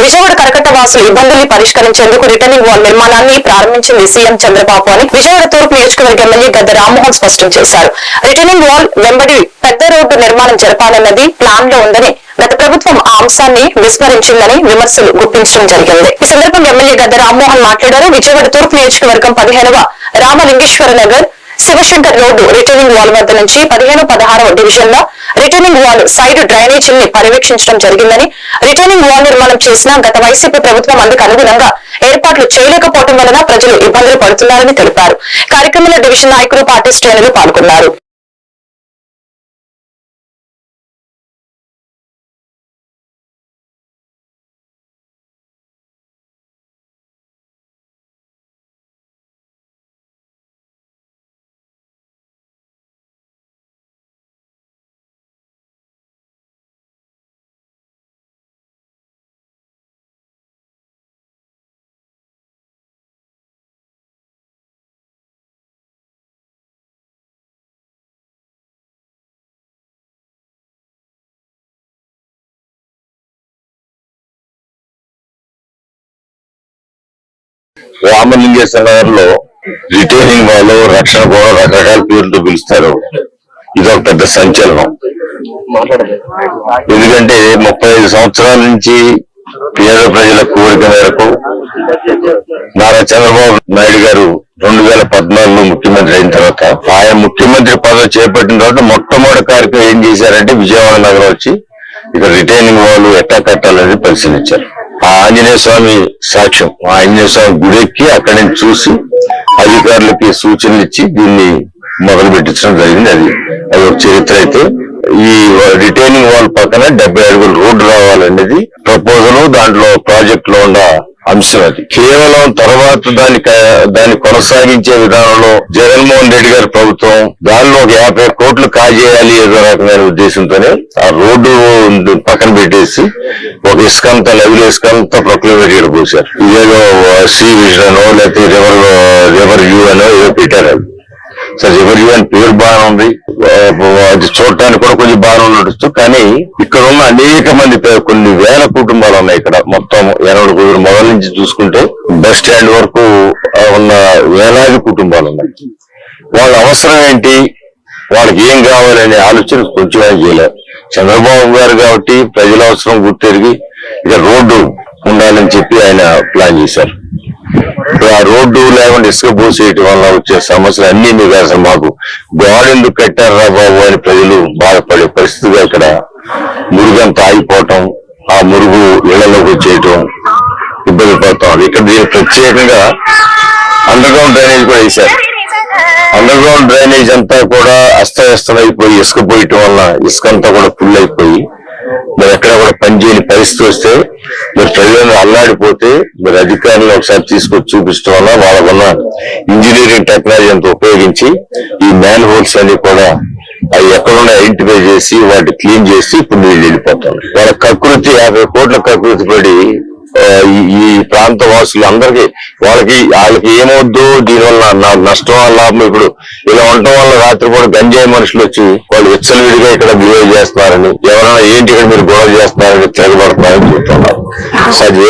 విజయవాడ కరకట్ట వాసులు ఇబ్బందుల్ని పరిష్కరించేందుకు రిటర్నింగ్ వాల్ నిర్మాణాన్ని ప్రారంభించింది సీఎం చంద్రబాబు అని విజయవాడ తూర్పు నియోజకవర్గ ఎమ్మెల్యే గద్దె రామ్మోహన్ స్పష్టం చేశారు. రిటర్నింగ్ వాల్ వెంబడి పెద్ద రోడ్డు నిర్మాణం జరపాలన్నది ప్లాన్ లో ఉందని, గత ప్రభుత్వం ఆ అంశాన్ని విస్మరించిందని విమర్శలు గుప్పించడం జరిగింది. ఈ సందర్భంగా ఎమ్మెల్యే గద్దె రామ్మోహన్ మాట్లాడారు. విజయవాడ తూర్పు నియోజకవర్గం 15వ Ramalingeswara Nagar Sivashankar road retaining wall వద్ద నుంచి 15-16వ డివిజన్ లో రిటర్నింగ్ వాల్ సైడ్ డ్రైనేజీని పర్యవేక్షించడం జరిగిందని, రిటర్నింగ్ వాల్ నిర్మాణం చేసిన గత వైసీపీ ప్రభుత్వం అందుకు అనుగుణంగా ఏర్పాట్లు చేయలేకపోవడం వలన ప్రజలు ఇబ్బందులు పడుతున్నారని తెలిపారు. కార్యక్రమంలో డివిజన్ నాయకులు, పార్టీ శ్రేణులు పాల్గొన్నారు. రామలింగేశ్వర నగర్ లో రిటైనింగ్ వాళ్ళు రక్షణ కూడా రకరకాల పేర్లతో పిలుస్తారు. ఇది ఒక పెద్ద సంచలనం. ఎందుకంటే 35 సంవత్సరాల నుంచి పేద ప్రజల కోరిక మేరకు నారా చంద్రబాబు నాయుడు గారు 2014లో ముఖ్యమంత్రి అయిన తర్వాత, ఆయన ముఖ్యమంత్రి పదవి చేపట్టిన తర్వాత మొట్టమొదటి కార్యక్రమం ఏం చేశారంటే విజయవాడ నగరం వచ్చి ఇక్కడ రిటైనింగ్ వాళ్ళు ఎట్లా కట్టాలని పరిశీలించారు. ఆ ఆంజనేయ స్వామి సాక్ష్యం, ఆ ఆంజనేయ స్వామి గుడెక్కి అక్కడి నుంచి చూసి అధికారులకి సూచనలు ఇచ్చి దీన్ని మొదలు పెట్టించడం జరిగింది. అది ఒక చరిత్ర. అయితే ఈ రిటైనింగ్ వాల్ పక్కన 70 అడుగుల రోడ్డు రావాలనేది ప్రపోజల్, దాంట్లో ప్రాజెక్ట్ లో ఉన్న అంశం. అది కేవలం తర్వాత దాన్ని కొనసాగించే విధానంలో జగన్మోహన్ రెడ్డి గారి ప్రభుత్వం దానిలో 50 కోట్లు కాజేయాలి ఏదో రకమైన ఉద్దేశంతోనే ఆ రోడ్డు పక్కన పెట్టేసి ఒక ఇసుకంతా లెవెల్ ఇసుకంతా ప్రొక్లమేట్ పోసారు. ఇదేదో సీ విజన్ లేకపోతే రివర్ వ్యూ అనో ఏదో పెట్టారు. సరే, రివర్ వ్యూ అని పేరు బాగానే ఉంది, అది చూడటానికి కూడా కొంచెం బాగానే ఉండొచ్చు. కానీ ఇక్కడ ఉన్న అనేక మంది కొన్ని వేల కుటుంబాలు ఉన్నాయి. ఇక్కడ మొత్తం 80 మొదల నుంచి చూసుకుంటే బస్ స్టాండ్ వరకు ఉన్న వేలాది కుటుంబాలు ఉన్నాయి. వాళ్ళ అవసరం ఏంటి, వాళ్ళకి ఏం కావాలనే ఆలోచన కొంచెం చేయలేదు చంద్రబాబు గారు. కాబట్టి ప్రజల అవసరం గుర్తెరిగి ఇక రోడ్డు ఉండాలని చెప్పి ఆయన ప్లాన్ చేశారు. ఆ రోడ్డు లేకుండా ఇసుక పోసేయటం వల్ల వచ్చే సమస్యలు అన్ని మీకు అసలు మాకు గోడ ఎందుకు కట్టారా బాబు అని ప్రజలు బాధపడే పరిస్థితిగా ఇక్కడ మురుగంతా ఆగిపోవటం, ఆ మురుగు ఇళ్లలోకి వచ్చేయటం ఇబ్బంది పడతాం. ఇక్కడ దీనికి ప్రత్యేకంగా అండర్ గ్రౌండ్ డ్రైనేజ్ కూడా వేశారు. అండర్ గ్రౌండ్ డ్రైనేజ్ అంతా కూడా అస్తవ్యస్తం అయిపోయి ఇసుక పోయటం వల్ల ఇసుక అంతా కూడా ఫుల్ అయిపోయి మరి ఎక్కడ కూడా పనిచేయని పరిస్థితి వస్తే మరి ప్రజలను అల్లాడిపోతే మరి అధికారులను ఒకసారి తీసుకొచ్చి చూపించడం వల్ల వాళ్ళకున్న ఇంజనీరింగ్ టెక్నాలజీ అంతా ఉపయోగించి ఈ మ్యాన్ హోల్స్ అన్ని కూడా అవి ఎక్కడున్నా ఐడెంటిఫై చేసి వాటిని క్లీన్ చేసి ఇప్పుడు నీళ్ళు వెళ్ళిపోతారు. వాళ్ళ కకృతి 50 కోట్ల కకృతి పడి ఈ ప్రాంత వాసులు అందరికీ వాళ్ళకి ఏమవుద్దు, దీనివల్ల నాకు నష్టం లాభం. ఇప్పుడు ఇలా ఉండటం వల్ల రాత్రి కూడా గంజాయి మనుషులు వచ్చి వాళ్ళు విచ్చలవిడిగా ఇక్కడ బిహేవ్ చేస్తున్నారని, ఎవరైనా ఏంటి ఇక్కడ మీరు గొడవ చేస్తున్నారని తిరగబడతారని చెప్తున్నారు.